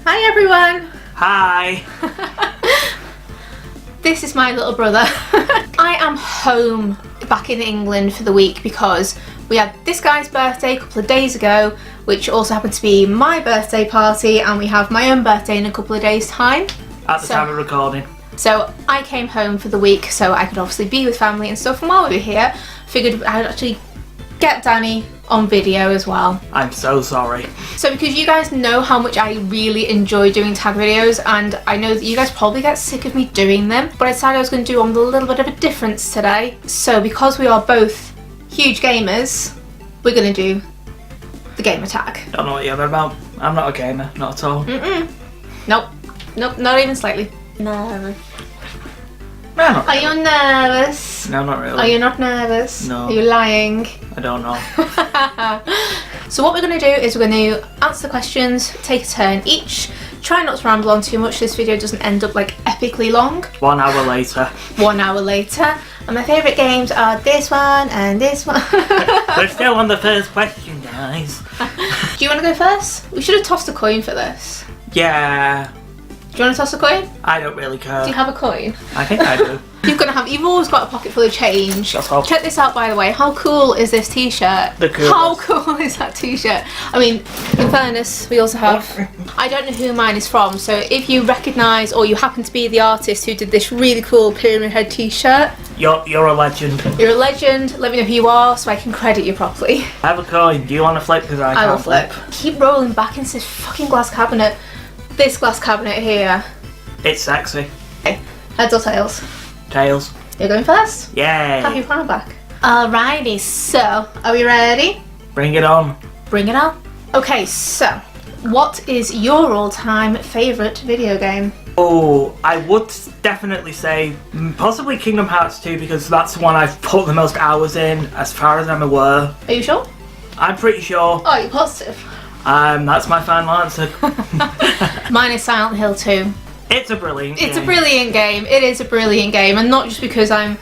Hi everyone! Hi! This is my little brother. I am home back in England for the week because we had this guy's birthday a couple of days ago, which also happened to be my birthday party, and we have my own birthday in a couple of days' time. At the time of recording. So I came home for the week so I could obviously be with family and stuff, and while we were here, figured I'd actually get Danny on video as well. I'm so sorry. So because you guys know how much I really enjoy doing tag videos, and I know that you guys probably get sick of me doing them, but I decided I was going to do one with a little bit of a difference today. So because we are both huge gamers, we're going to do the gamer tag. Don't know what you're about. I'm not a gamer, not at all. Nope, not even slightly. No. No, not Are really. you nervous? No, not really. Are you not nervous? No. Are you lying? I don't know. So what we're going to do is we're going to answer the questions, take a turn each. Try not to ramble on too much, this video doesn't end up like epically long. 1 hour later. 1 hour later. And my favourite games are this one and this one. We're still on the first question, guys. Do you want to go first? We should have tossed a coin for this. Yeah. Do you want to toss a coin? I don't really care. Do you have a coin? I think I do. You've always got a pocket full of change. Shut up. Check this out, by the way. How cool is this t-shirt? The coolest. How cool is that t-shirt? I mean, in fairness, we also have... I don't know who mine is from, so if you recognise or you happen to be the artist who did this really cool pyramid head t-shirt, You're a legend. you're a legend. Let me know who you are so I can credit you properly. I have a coin. Do you want to flip? Because I I will can't flip. Keep rolling back into this fucking glass cabinet. This glass cabinet here. It's sexy. Okay. Heads or tails? Tails. You're going first? Yay. Have your plan back. Alrighty, so are we ready? Bring it on. Bring it on. Okay, so what is your all-time favourite video game? Oh, I would definitely say possibly Kingdom Hearts 2 because that's the one I've put the most hours in as far as I'm aware. Are you sure? I'm pretty sure. Oh, you're positive. That's my final answer. Mine is Silent Hill 2. It's a brilliant game. It's a brilliant game. It is a brilliant game, and not just because I'm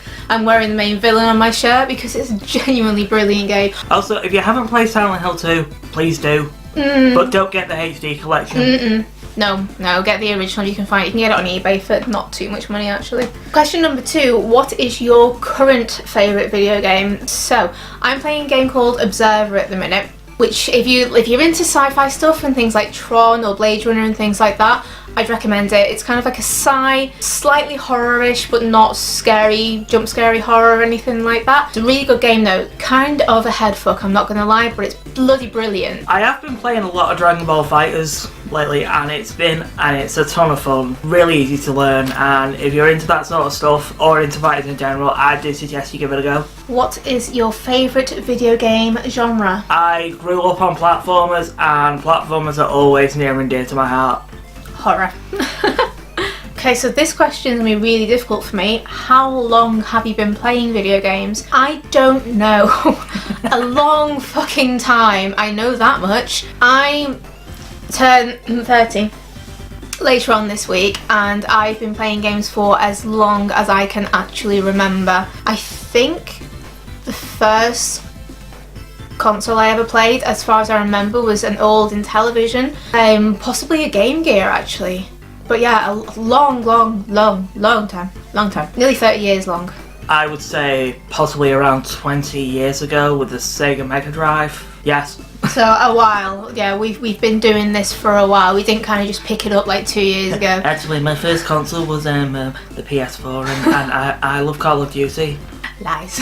wearing the main villain on my shirt, because it's a genuinely brilliant game. Also, if you haven't played Silent Hill 2, please do. But don't get the HD collection. No, get the original. You can get it on eBay for not too much money, actually. Question number 2, what is your current favourite video game? So, I'm playing a game called Observer at the minute, which if you're into sci-fi stuff and things like Tron or Blade Runner and things like that, I'd recommend it. It's kind of like a slightly horror-ish, but not scary, jump-scary horror or anything like that. It's a really good game though. Kind of a head fuck, I'm not gonna lie, but it's bloody brilliant. I have been playing a lot of Dragon Ball Fighters lately, and it's a ton of fun. Really easy to learn, and if you're into that sort of stuff or into fighters in general, I do suggest you give it a go. What is your favourite video game genre? I grew up on platformers, and platformers are always near and dear to my heart. Horror. Okay, so this question is going to be really difficult for me. How long have you been playing video games? I don't know. A long fucking time. I know that much. I turn 30 later on this week, and I've been playing games for as long as I can actually remember. I think the first console I ever played, as far as I remember, was an old Intellivision, possibly a Game Gear actually. But yeah, a long time. Nearly 30 years long. I would say possibly around 20 years ago with the Sega Mega Drive. Yes. So a while. Yeah, we've been doing this for a while. We didn't kind of just pick it up like 2 years ago. Actually, my first console was the PS4, and I love Call of Duty. Lies.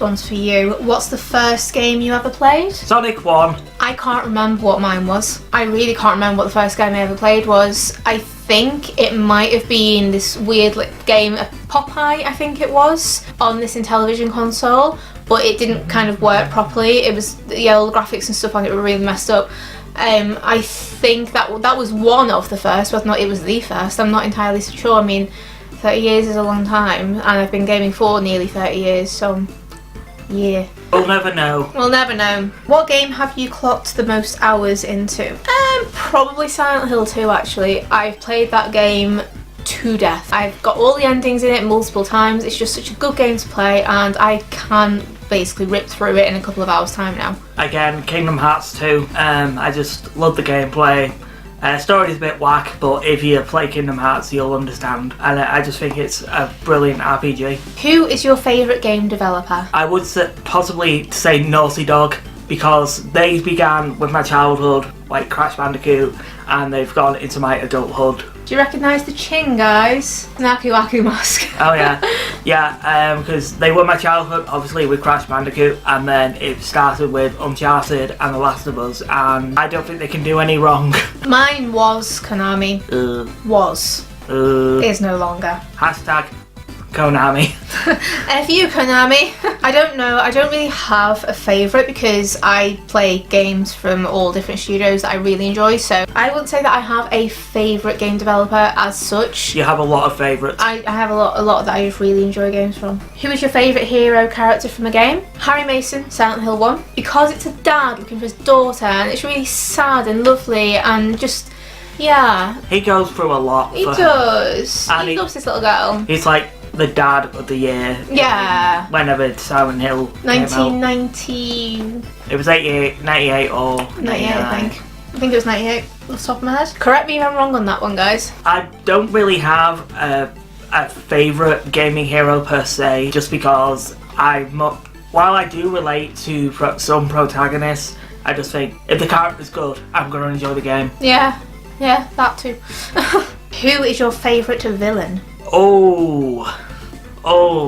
One's for you. What's the first game you ever played? Sonic 1. I can't remember what mine was. I really can't remember what the first game I ever played was. I think it might have been this weird game, Popeye I think it was, on this Intellivision console, but it didn't kind of work properly. It was, all the graphics and stuff on it were really messed up. I think that was one of the first, but not it was the first. I'm not entirely sure. I mean, 30 years is a long time, and I've been gaming for nearly 30 years, so yeah. We'll never know. We'll never know. What game have you clocked the most hours into? Probably Silent Hill 2 actually. I've played that game to death. I've got all the endings in it multiple times. It's just such a good game to play, and I can basically rip through it in a couple of hours time now. Again, Kingdom Hearts 2. I just love the gameplay. Story's a bit whack, but if you play Kingdom Hearts, you'll understand. And I just think it's a brilliant RPG. Who is your favourite game developer? I would possibly say Naughty Dog, because they began with my childhood, like Crash Bandicoot, and they've gone into my adulthood. Do you recognise the Ching, guys? Naku Aku Mask. Oh yeah, yeah, because they were my childhood, obviously with Crash Bandicoot, and then it started with Uncharted and The Last of Us, and I don't think they can do any wrong. Mine was Konami. Was. Is no longer. Hashtag Konami. F you, Konami. I don't know, I don't really have a favourite because I play games from all different studios that I really enjoy, so I wouldn't say that I have a favourite game developer as such. You have a lot of favourites. I have a lot that I just really enjoy games from. Who is your favourite hero character from a game? Harry Mason, Silent Hill 1. Because it's a dad looking for his daughter and it's really sad and lovely and just, yeah. He goes through a lot. He does. And he loves this little girl. He's like the dad of the year. Yeah. Whenever Silent Hill came out. 1990... It was 98 or 98, I think it was 98 off the top of my head. Correct me if I'm wrong on that one, guys. I don't really have a favourite gaming hero per se, just because while I do relate to some protagonists, I just think if the character's good, I'm going to enjoy the game. Yeah, that too. Who is your favourite villain? Oh,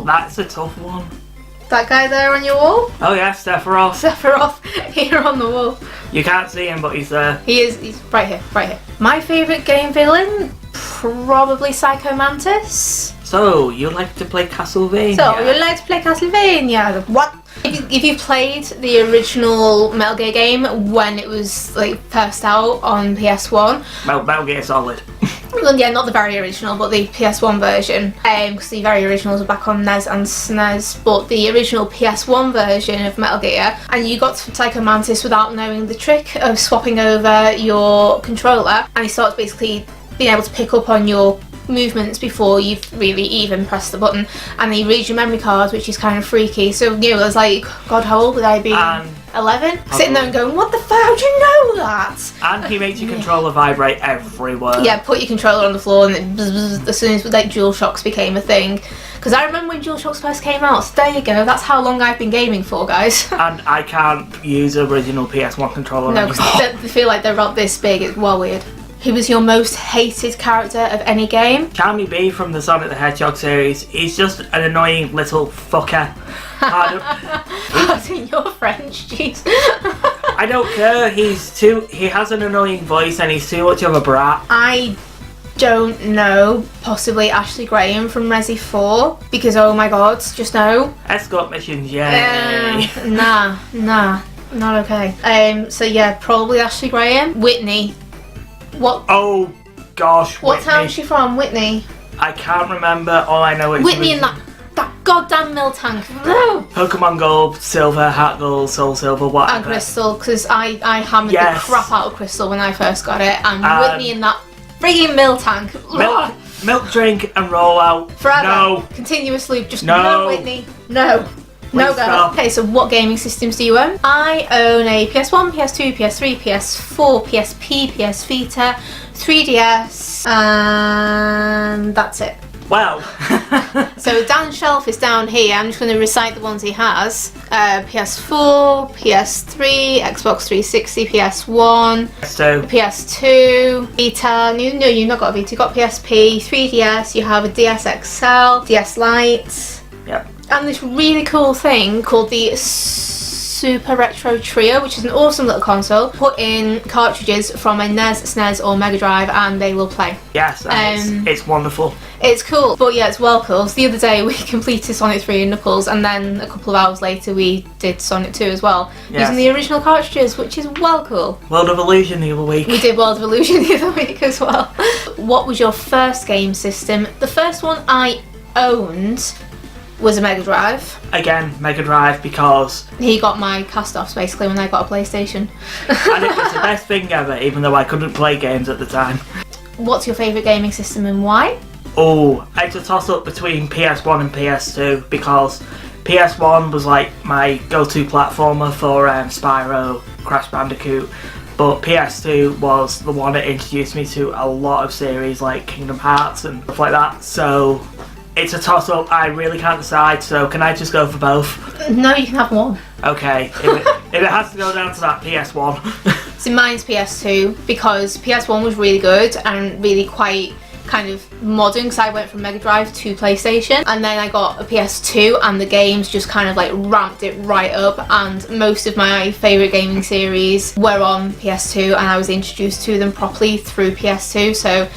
that's a tough one. That guy there on your wall? Oh yeah, Sephiroth. Sephiroth, here on the wall. You can't see him, but he's there. He's right here. My favourite game villain? Probably Psycho Mantis. So, you like to play Castlevania? So, you like to play Castlevania? What? If you played the original Metal Gear game when it was like first out on PS1. Metal Gear Solid. Well, yeah, not the very original, but the PS1 version. Because the very originals were back on NES and SNES, but the original PS1 version of Metal Gear, and you got to Psycho Mantis without knowing the trick of swapping over your controller, and he starts basically being able to pick up on your movements before you've really even pressed the button, and he reads your memory card, which is kind of freaky. So, you know, I was like, God, how old would I be? 11? Sitting there and going, what the fuck, how'd you know that? And he makes your controller vibrate everywhere. Yeah, put your controller on the floor and then as soon as like DualShocks became a thing. Because I remember when DualShocks first came out, so there you go, that's how long I've been gaming for, guys. And I can't use original PS1 controller No, because they feel like they're about this big, it's well weird. Who was your most hated character of any game? Charmy B from the Sonic the Hedgehog series. He's just an annoying little fucker. Pardon your French, jeez. I don't care, he has an annoying voice and he's too much of a brat. I don't know, possibly Ashley Graham from Resi 4, because oh my god, just no. Escort missions, yay. Nah, not okay. So yeah, probably Ashley Graham. Whitney. What? Oh gosh, What Whitney. town is she from, Whitney? I can't remember, all I know is Whitney and that goddamn Miltank. Pokemon Gold, Silver, Heart Gold, Soul Silver, whatever. And Crystal, because I hammered the crap out of Crystal when I first got it, and Whitney and that frigging Miltank. Milk drink and roll out. Forever. No. Continuous loop. Just no, Whitney. No. No go. Stop. Okay, so what gaming systems do you own? I own a PS1, PS2, PS3, PS4, PSP, PS Vita, 3DS, and that's it. Wow. So Dan's shelf is down here. I'm just going to recite the ones he has. PS4, PS3, Xbox 360, PS1, So PS2, Vita. No, you've not got a Vita. You've got PSP, 3DS. You have a DS XL, DS Lite. Yep. And this really cool thing called the Super Retro Trio, which is an awesome little console. Put in cartridges from a NES, SNES or Mega Drive and they will play. Yes, it's wonderful. It's cool, but yeah, it's well cool. So the other day we completed Sonic 3 and Knuckles, and then a couple of hours later we did Sonic 2 as well, using the original cartridges, which is well cool. World of Illusion the other week. We did World of Illusion the other week as well. What was your first game system? The first one I owned was a Mega Drive. Again, Mega Drive, because He got my cast-offs basically when I got a PlayStation. and it was the best thing ever, even though I couldn't play games at the time. What's your favourite gaming system and why? Oh, it's a toss-up between PS1 and PS2, because PS1 was like my go-to platformer for Spyro, Crash Bandicoot, but PS2 was the one that introduced me to a lot of series like Kingdom Hearts and stuff like that. So it's a toss-up. I really can't decide. So can I just go for both? No, you can have one. Okay. If it has to go down to that, PS1. So mine's PS2 because PS1 was really good and really quite kind of modern because I went from Mega Drive to PlayStation, and then I got a PS2 and the games just kind of like ramped it right up, and most of my favourite gaming series were on PS2 and I was introduced to them properly through PS2. So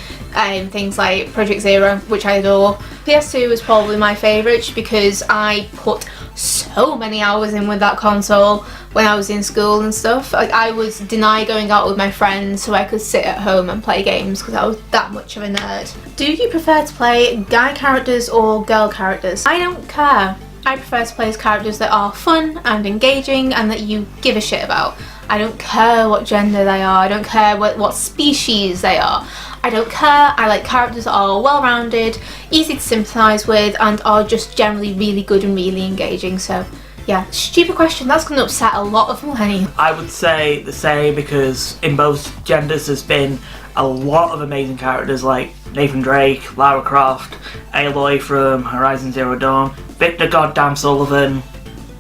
things like Project Zero, which I adore. PS2 was probably my favourite because I put so many hours in with that console when I was in school and stuff. Like, I would deny going out with my friends so I could sit at home and play games because I was that much of a nerd. Do you prefer to play guy characters or girl characters? I don't care. I prefer to play as characters that are fun and engaging and that you give a shit about. I don't care what gender they are, I don't care what species they are. I don't care. I like characters that are well-rounded, easy to sympathise with, and are just generally really good and really engaging. So yeah, stupid question, that's going to upset a lot of millennials. I would say the same because in both genders there's been a lot of amazing characters like Nathan Drake, Lara Croft, Aloy from Horizon Zero Dawn, Victor Goddamn Sullivan.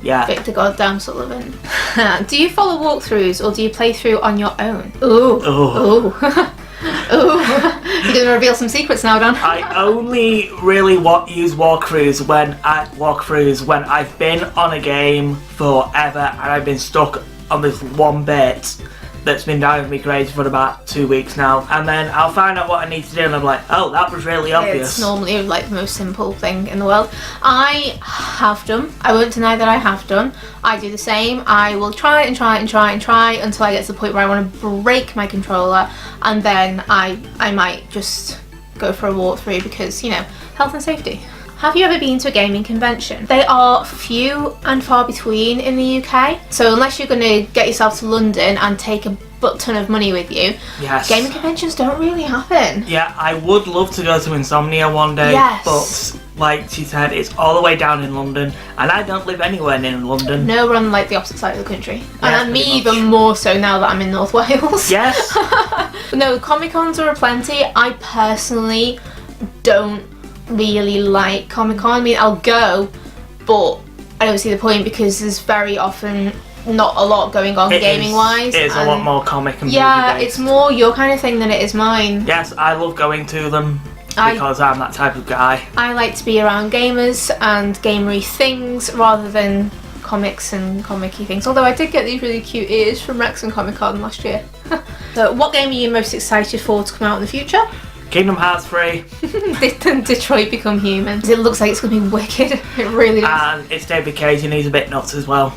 Yeah. Victor Goddamn Sullivan. Do you follow walkthroughs or do you play through on your own? Ooh. Oh. Ooh. Ooh. You're going to reveal some secrets now, Dan. I only really use walkthroughs when I've been on a game forever and I've been stuck on this one bit that's been driving me crazy for about 2 weeks now, and then I'll find out what I need to do and I'm like, oh, that was really obvious. It's normally like the most simple thing in the world. I have done. I won't deny that I have done. I do the same. I will try and try and try and try until I get to the point where I want to break my controller, and then I might just go for a walkthrough because, you know, health and safety. Have you ever been to a gaming convention? They are few and far between in the UK. So unless you're going to get yourself to London and take a butt ton of money with you, yes, gaming conventions don't really happen. Yeah, I would love to go to Insomnia one day, yes, but like she said, it's all the way down in London, and I don't live anywhere near London. No, we're on like the opposite side of the country. Yeah, and me even more so now that I'm in North Wales. Yes. No, Comic-Cons are aplenty. I personally don't really like Comic-Con. I mean, I'll go, but I don't see the point because there's very often not a lot going on gaming-wise. It's a lot more comic and yeah, movie-based. it's more your kind of thing than it is mine. Yes, I love going to them because I'm that type of guy. I like to be around gamers and gamery things rather than comics and comic-y things. Although I did get these really cute ears from Rex and Comic-Con last year. So what game are you most excited for to come out in the future? Kingdom Hearts 3. Did Detroit Become Human? It looks like it's going to be wicked. It really does. And it's David Cage and he's a bit nuts as well.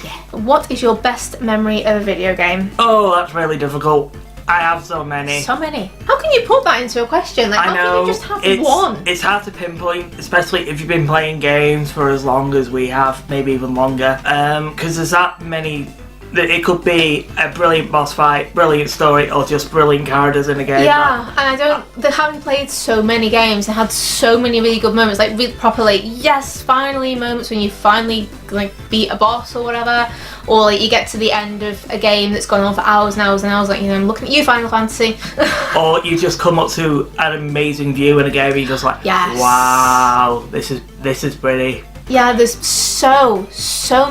Yeah. What is your best memory of a video game? Oh, that's really difficult. I have so many. So many. How can you put that into a question? Like, I know. How can you just have one? It's hard to pinpoint, especially if you've been playing games for as long as we have, maybe even longer. Because there's that many. It could be a brilliant boss fight, brilliant story, or just brilliant characters in a game. Yeah, and having played so many games, I had so many really good moments, like really proper, like, yes, finally moments when you finally like beat a boss or whatever, or like you get to the end of a game that's gone on for hours and hours and hours, like, you know, I'm looking at you, Final Fantasy. Or you just come up to an amazing view in a game and you're just like, yes, wow, this is pretty. Yeah, there's so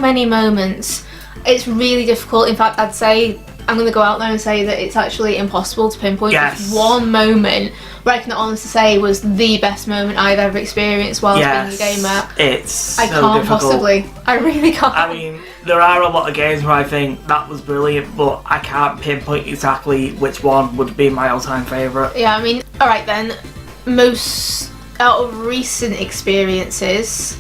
many moments. It's really difficult. In fact, I'd say I'm going to go out there and say that it's actually impossible to pinpoint just one moment where I can honestly say was the best moment I've ever experienced while being a gamer. It's so I can't difficult. Possibly. I really can't. I mean, there are a lot of games where I think that was brilliant, but I can't pinpoint exactly which one would be my all-time favourite. Yeah, I mean, alright then. Most out of recent experiences,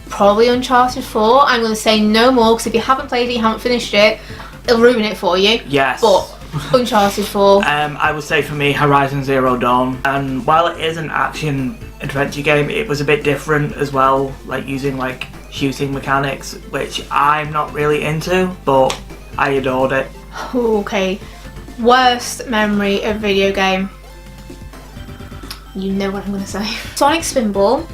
probably Uncharted 4. I'm going to say no more because if you haven't played it, you haven't finished it, it'll ruin it for you. Yes. But Uncharted 4. I would say for me, Horizon Zero Dawn. And while it is an action adventure game, it was a bit different as well, like using like shooting mechanics, which I'm not really into, but I adored it. Okay. Worst memory of video game. You know what I'm going to say. Sonic Spinball.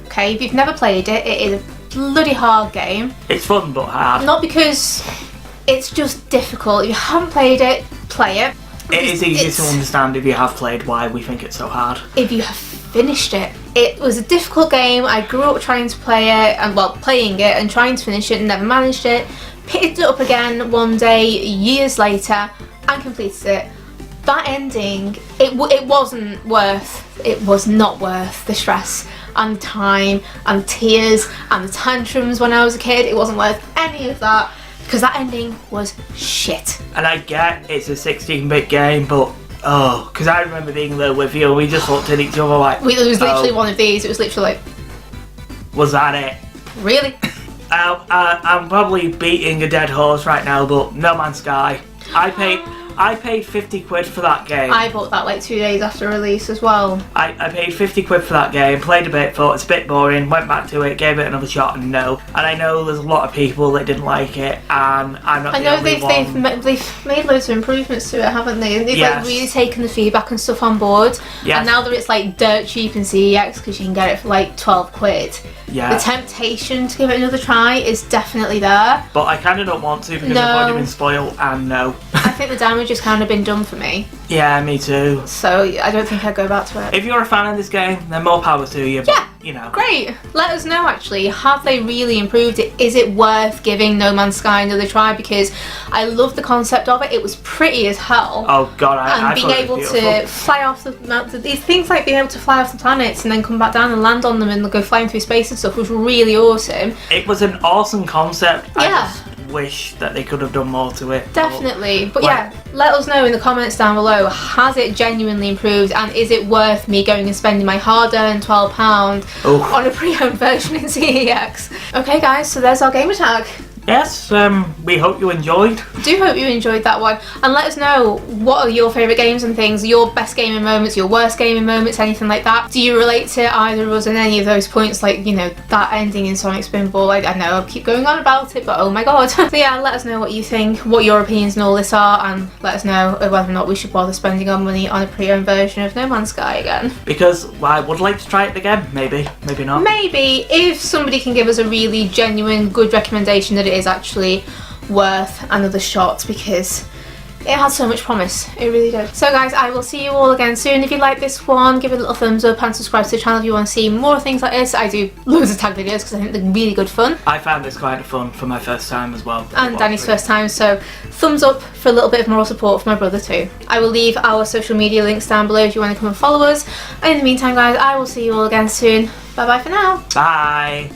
Okay, if you've never played it, it is a bloody hard game. It's fun but hard. Not because It's just difficult. If you haven't played it, play it. It is easy to understand if you have played why we think it's so hard. If you have finished it. It was a difficult game. I grew up trying to play it, and well, playing it and trying to finish it and never managed it. Picked it up again one day, years later, and completed it. That ending, it was not worth the stress and the time and the tears and the tantrums when I was a kid. It wasn't worth any of that because that ending was shit. And I get it's a 16-bit game, but because I remember being there with you, we just looked at each other like, It was literally one of these. It was literally like, was that it? Really? I'm probably beating a dead horse right now, but No Man's Sky. I paid 50 quid for that game. I bought that like 2 days after release as well. I paid 50 quid for that game, played a bit, thought it's a bit boring, went back to it, gave it another shot, and no. And I know there's a lot of people that didn't like it, and I'm not the only one. They've made loads of improvements to it, haven't they? And they've Yes. like really taken the feedback and stuff on board. Yes. And now that it's like dirt cheap in CEX because you can get it for like 12 quid. Yeah. The temptation to give it another try is definitely there. But I kind of don't want to because I've already been spoiled, and no. I think the damage has kind of been done for me. Yeah, me too. So I don't think I'd go back to it. If you're a fan of this game, then more power to you. But, Yeah. you know. Great. Let us know actually. Have they really improved it? Is it worth giving No Man's Sky another try? Because I love the concept of it. It was pretty as hell. Oh god, I And being thought it able was to beautiful. fly off the mountain, these things like being able to fly off the planets and then come back down and land on them and go flying through space and stuff was really awesome. It was an awesome concept. Yeah. I just wish that they could have done more to it. Definitely. But Like- yeah, let us know in the comments down below, has it genuinely improved and is it worth me going and spending my hard-earned £12 Oh. on a pre-owned version in CEX? Okay guys, so there's our gamer tag. Yes, we hope you enjoyed. Do hope you enjoyed that one, and let us know what are your favourite games and things, your best gaming moments, your worst gaming moments, anything like that. Do you relate to either of us in any of those points, like, you know, that ending in Sonic Spinball? I know I keep going on about it, but oh my god. So yeah, let us know what you think, what your opinions and all this are, and let us know whether or not we should bother spending our money on a pre-owned version of No Man's Sky again. Because I would like to try it again. Maybe not. Maybe, if somebody can give us a really genuine, good recommendation that it is actually worth another shot, because it had so much promise. It really did. So guys, I will see you all again soon. If you like this one, give it a little thumbs up and subscribe to the channel if you want to see more things like this. I do loads of tag videos because I think they're really good fun. I found this quite fun for my first time as well. And Danny's first time, so thumbs up for a little bit of moral support for my brother too. I will leave our social media links down below if you want to come and follow us. And in the meantime guys, I will see you all again soon. Bye bye for now. Bye.